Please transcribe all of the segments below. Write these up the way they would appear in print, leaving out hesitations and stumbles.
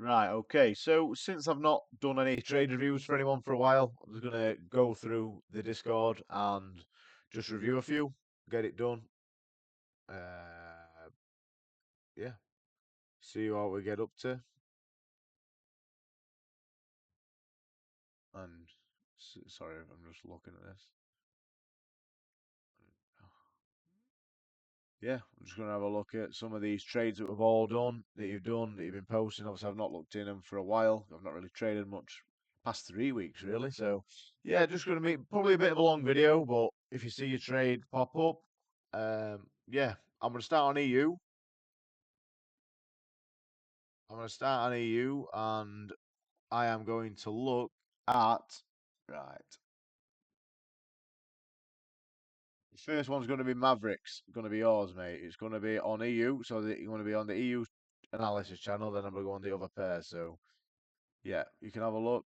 Right, okay. So since I've not done any trade reviews for anyone for a while, I'm just gonna go through the Discord and just review a few, get it done. Uh, yeah, see what we get up to, and sorry, I'm just looking at this. Yeah, I'm just gonna have a look at some of these trades that we've all done, that you've done, that you've been posting. Obviously, I've not looked in them for a while. I've not really traded much past 3 weeks, really. So, yeah, just gonna be probably a bit of a long video, but if you see your trade pop up, yeah, I'm gonna start on EU. I'm gonna start on EU, and I am going to look at right. The first one's going to be Mavericks. Going to be yours, mate. It's going to be on EU, so that you're going to be on the EU analysis channel. Then I'm going to go on the other pair. So yeah, you can have a look.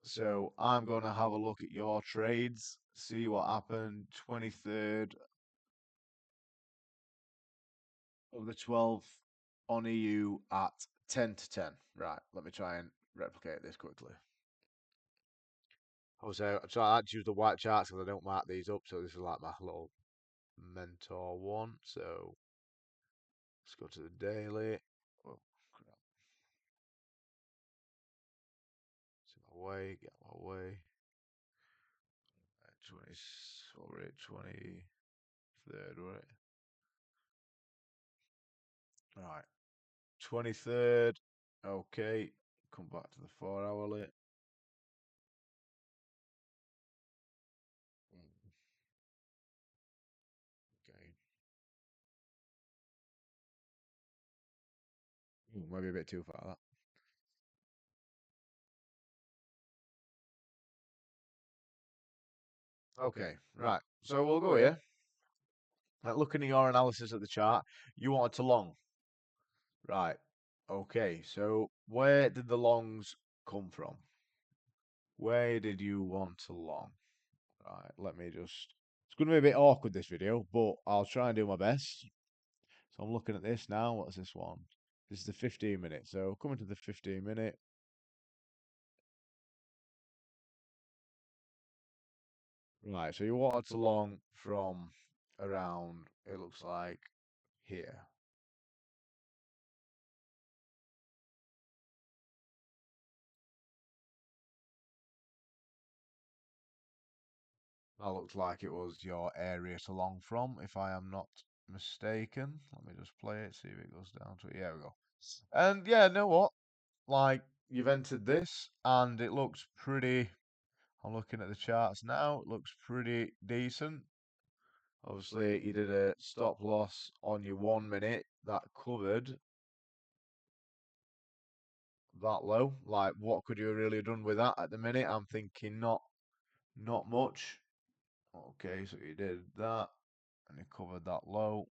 So I'm going to have a look at your trades, see what happened. 23rd of the 12th on EU at 10 to 10. Right, let me try and replicate this quickly. So I had to use the white charts because I don't mark these up. So this is like my little mentor one. So let's go to the daily. Oh, crap. See my way, get my way. 20, what were it? 23rd, were it? Right. 23rd. Okay. Come back to the 4 hourly. Okay. Ooh, maybe a bit too far that. Okay, right. So we'll go here. Looking at your analysis of the chart, you wanted to long. Right. Okay, so where did the longs come from? Where did you want to long? Right, let me just. It's going to be a bit awkward this video, but I'll try and do my best. So I'm looking at this now. What's this one? This is the 15 minute. So coming to the 15 minute. Right, so you wanted to long from around, it looks like here. That looked like it was your area to long from, if I am not mistaken. Let me just play it, see if it goes down to it. Yeah, we go. And yeah, know what? Like, you've entered this, and it looks pretty. I'm looking at the charts now. It looks pretty decent. Obviously, you did a stop loss on your 1 minute that covered that low. Like, what could you have really done with that at the minute? I'm thinking not much. Okay, so you did that, and you covered that low,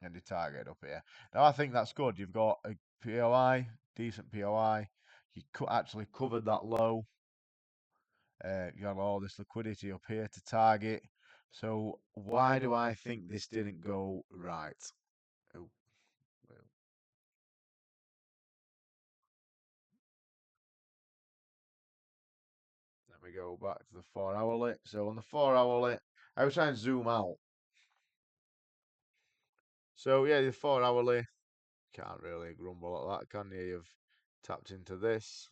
and you target up here. Now, I think that's good. You've got a POI, decent POI. You actually covered that low. You have all this liquidity up here to target. So why do I think this didn't go right? Oh, well, let me go back to the 4 hourly. So on the 4 hourly, I was trying to zoom out. So yeah, the 4 hourly, can't really grumble at that, can you? You've tapped into this.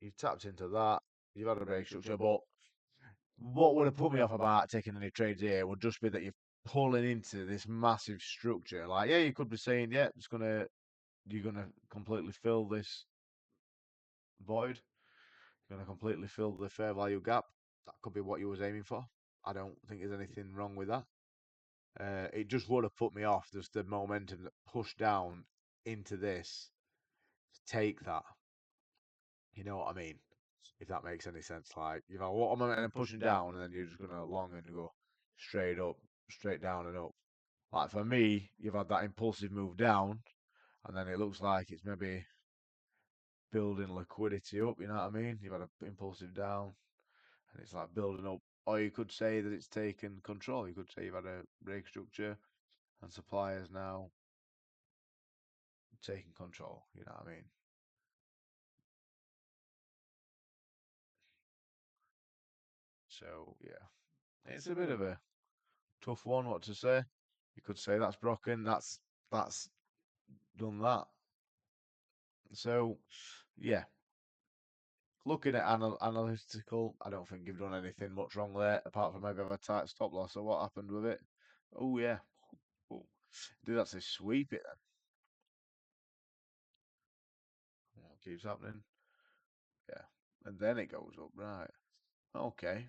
You've tapped into that. You've had a break structure, but what would have put me off about taking any trades here would just be that you're pulling into this massive structure. Like, yeah, you could be saying, yeah, you're gonna completely fill this void. You're gonna completely fill the fair value gap. That could be what you was aiming for. I don't think there's anything wrong with that. It just would have put me off just the momentum that pushed down into this to take that. You know what I mean? If that makes any sense. Like, you've had a lot of momentum pushing down, and then you're just gonna long and go straight up, straight down and up. Like for me, you've had that impulsive move down, and then it looks like it's maybe building liquidity up. You know what I mean? You've had an impulsive down, and it's like building up Or you could say that it's taken control. You could say you've had a brake structure and suppliers now taking control. You know what I mean? So yeah, it's a bit of a tough one. What to say? You could say that's broken. That's done that. So yeah, looking at analytical, I don't think you've done anything much wrong there, apart from maybe have a tight stop loss. So what happened with it? Oh yeah, oh, did that say sweep it then? What keeps happening? Yeah, and then it goes up, right? Okay,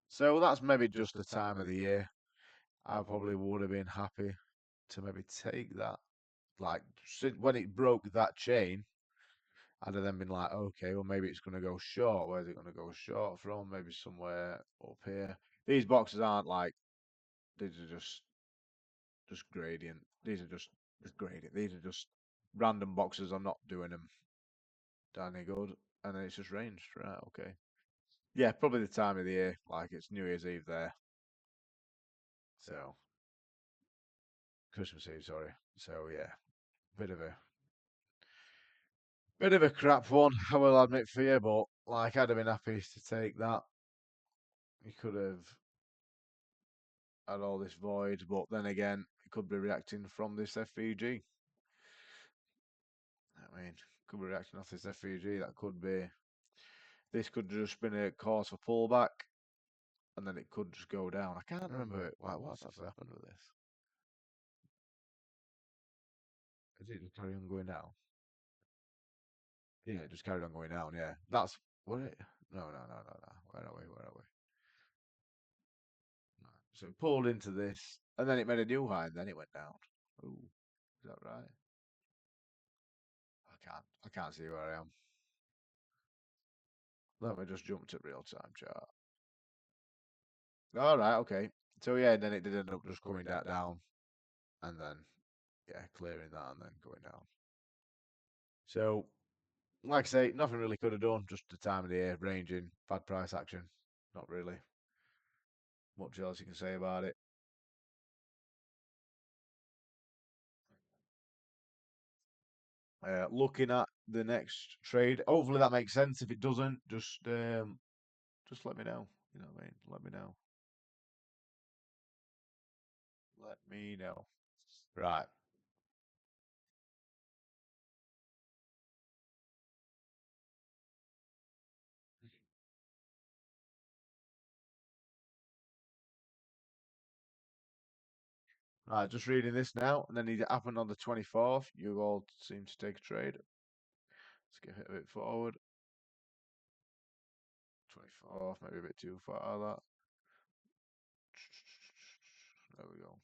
so that's maybe just the time of the year. I probably would have been happy to maybe take that. Like when it broke that chain, I'd have then been like, okay, well maybe it's going to go short. Where's it going to go short from? Maybe somewhere up here. These boxes aren't like these are just gradient. These are just gradient. These are just random boxes. I'm not doing them any good. And then it's just ranged. Right, okay. Yeah, probably the time of the year. Like it's New Year's Eve there. So Christmas Eve, sorry. So yeah, bit of a bit of a crap one, I will admit for you, but like I'd have been happy to take that. You could have had all this void, but then again, it could be reacting from this FVG. I mean, could be reacting off this FVG. That could be. This could just been a cause for pullback, and then it could just go down. I can't remember what's actually happened with this. Is it just carry on going down? Yeah, it just carried on going down. Yeah, that's what it. No, no, no, no, no. Where are we? Where are we? No. So it pulled into this, and then it made a new high, and then it went down. Ooh, is that right? I can't see where I am. Let me just jump to real time chart. All right, okay. So yeah, then it did end up just coming down, and then yeah, clearing that and then going down. So like I say, nothing really could have done. Just the time of the year, ranging, bad price action. Not really much else you can say about it. Looking at the next trade, hopefully that makes sense. If it doesn't, just let me know. You know what I mean? Let me know. Let me know. Right. Right, just reading this now, and then it happened on the 24th. You all seem to take a trade. Let's get it a bit forward. 24th, maybe a bit too far that. There we go.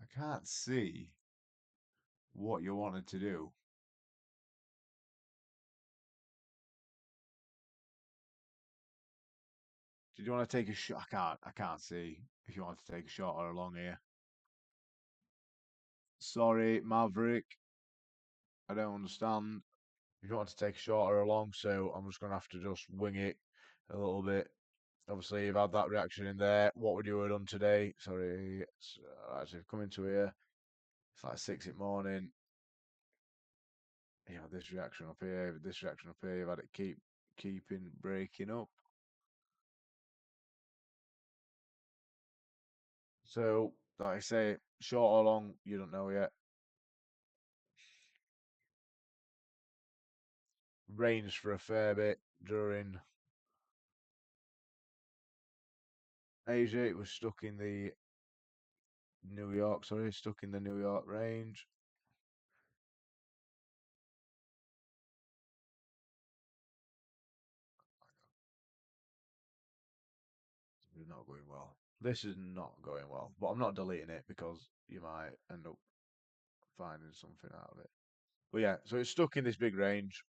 I can't see what you wanted to do. Did you want to take a shot? I can't see if you want to take a shot or a long here. Sorry, Maverick. I don't understand. If you want to take a shot or a long, so I'm just going to have to just wing it a little bit. Obviously, you've had that reaction in there. What would you have done today? Sorry, actually, come into here. It's like 6 in the morning. You know, this reaction up here, this reaction up here. You've had it keeping breaking up. So, like I say, short or long, you don't know yet. Ranged for a fair bit during Asia. It was stuck in the New York, sorry, stuck in the New York range. It's not going well. This is not going well, but I'm not deleting it because you might end up finding something out of it. But yeah, so it's stuck in this big range.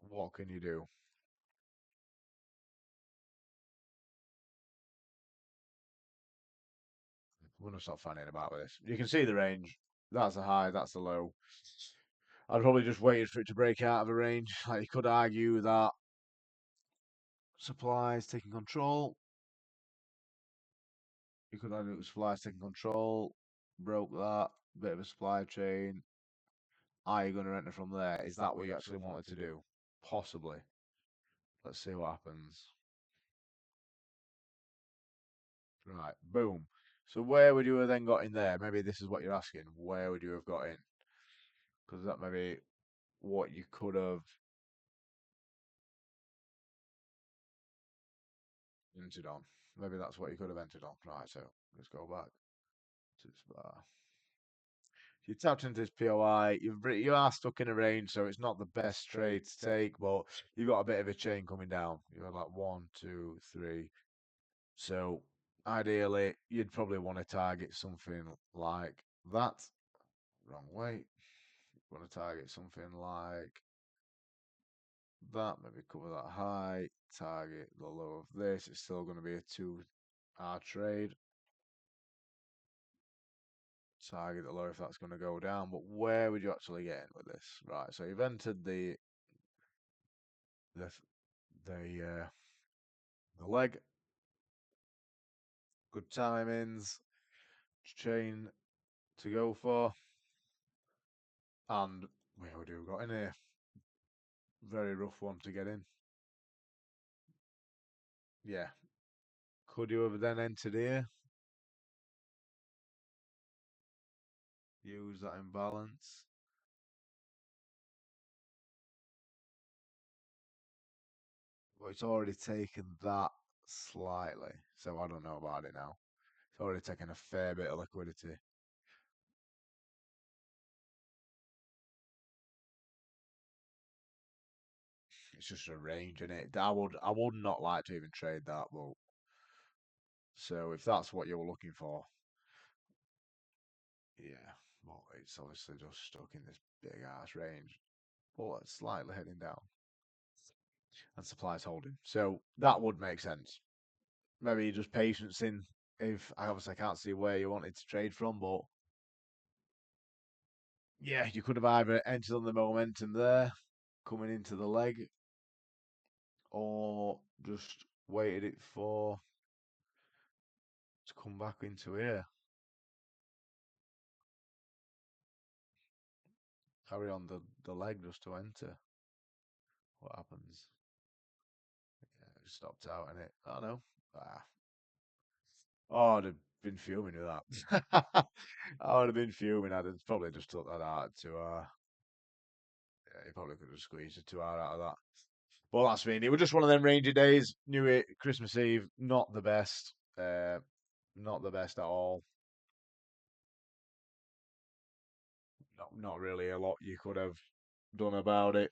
What can you do? I'm gonna stop fanning about with this. You can see the range. That's the high. That's the low. I'd probably just waited for it to break out of a range. Like you could argue that supplies taking control. You could argue it was supplies taking control. Broke that. Bit of a supply chain. Are you going to enter from there? Is that what you actually wanted to do? Possibly. Let's see what happens. Right, boom. So where would you have then got in there? Maybe this is what you're asking. Where would you have got in? Because that may be what you could have entered on. Maybe that's what you could have entered on. Right, so let's go back to this bar. You tapped into this POI. You are stuck in a range, so it's not the best trade to take, but you've got a bit of a chain coming down. You have like one, two, three. So ideally, you'd probably want to target something like that. Wrong way. You want to target something like that. Maybe cover that high. Target the low of this. It's still going to be a 2R trade. Target the low if that's going to go down. But where would you actually get in with this? Right. So you've entered the the uh, the leg. Good timings. Chain to go for. And where would you have got in here? Very rough one to get in. Yeah. Could you have then entered here? Use that imbalance. But it's already taken that slightly. So I don't know about it now. It's already taken a fair bit of liquidity. It's just a range in it. I would not like to even trade that, but so if that's what you're looking for, yeah. Well, it's obviously just stuck in this big ass range. But it's slightly heading down. And supply's holding. So that would make sense. Maybe just patience in if I obviously can't see where you wanted to trade from, but yeah, you could have either entered on the momentum there, coming into the leg, or just waited it for to come back into here. Carry on the leg just to enter. What happens? Yeah, it stopped out in it. I don't know. Ah. Oh, I'd have been fuming with that. I would have been fuming. I'd have probably just took that out to yeah, you probably could have squeezed a 2 hour out of that. Well, that's mean. It was just one of them rainy days. Knew it. Christmas Eve, not the best. Not the best at all. Not really a lot you could have done about it.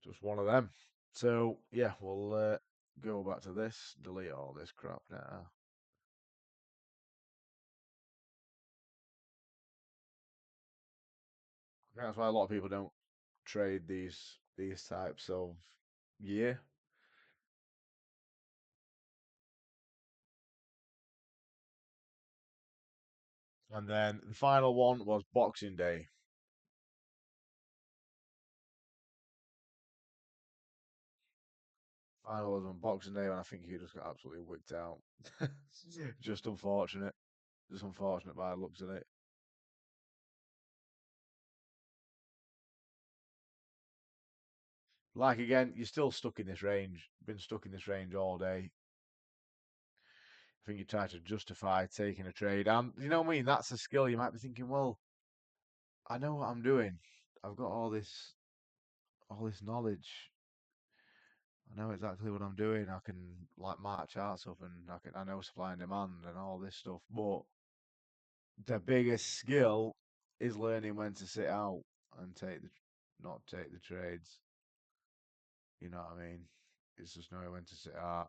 Just one of them. So yeah, we'll go back to this. Delete all this crap now. That's why a lot of people don't trade these types of gear. And then the final one was Boxing Day. Final was on Boxing Day, and I think he just got absolutely wicked out. Just unfortunate. Just unfortunate by the looks of it. Like again, you're still stuck in this range. Been stuck in this range all day. I think you try to justify taking a trade, and you know what I mean. That's a skill. You might be thinking, well, I know what I'm doing. I've got all this knowledge. I know exactly what I'm doing. I can like march charts up, and I know supply and demand and all this stuff. But the biggest skill is learning when to sit out and not take the trades. You know what I mean? It's just knowing when to sit out.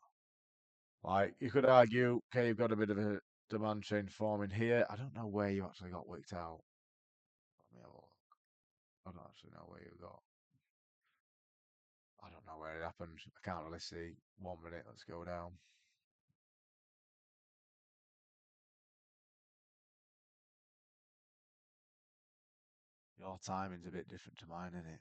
Like you could argue, okay, you've got a bit of a demand chain forming here. I don't know where you actually got wicked out. Let me have a look. I don't actually know where you got. I don't know where it happened. I can't really see. 1 minute. Let's go down. Your timing's a bit different to mine, isn't it?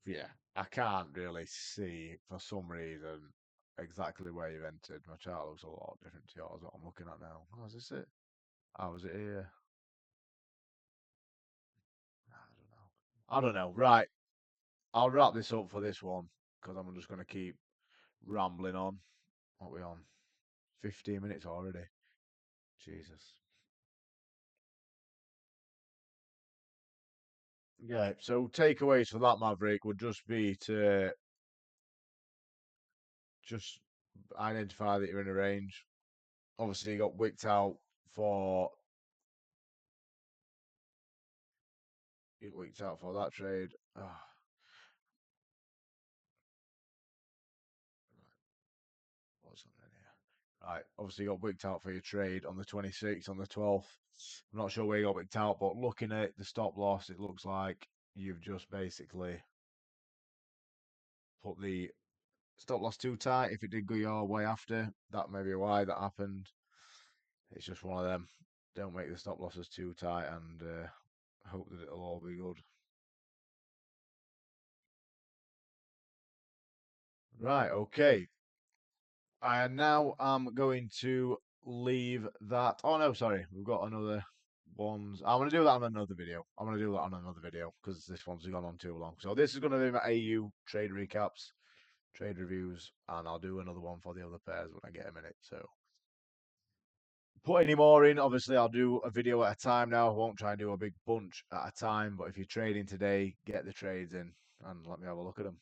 Yeah, I can't really see for some reason exactly where you've entered. My chart looks a lot different to yours. What I'm looking at now. Oh, is this it? Oh, is it here? I don't know. Right, I'll wrap this up for this one because I'm just going to keep rambling on. What are we on? 15 minutes already. Jesus. Yeah, so takeaways for that Maverick would just be to just identify that you're in a range. Obviously, you got wicked out for that trade. Ah, what's happening here? Right, obviously you got wicked out for your trade on the 26th, on the 12th. I'm not sure where you got wicked out, but looking at the stop loss, it looks like you've just basically put the stop loss too tight. If it did go your way after, that may be why that happened. It's just one of them. Don't make the stop losses too tight and hope that it'll all be good. Right, okay. I now am going to leave that. Oh no, sorry, we've got another ones. I'm gonna do that on another video. I'm gonna do that on another video because this one's gone on too long. So this is gonna be my AU trade recaps, trade reviews, and I'll do another one for the other pairs when I get a minute. So put any more in, obviously I'll do a video at a time now. I won't try and do a big bunch at a time, but if you're trading today, get the trades in and let me have a look at them.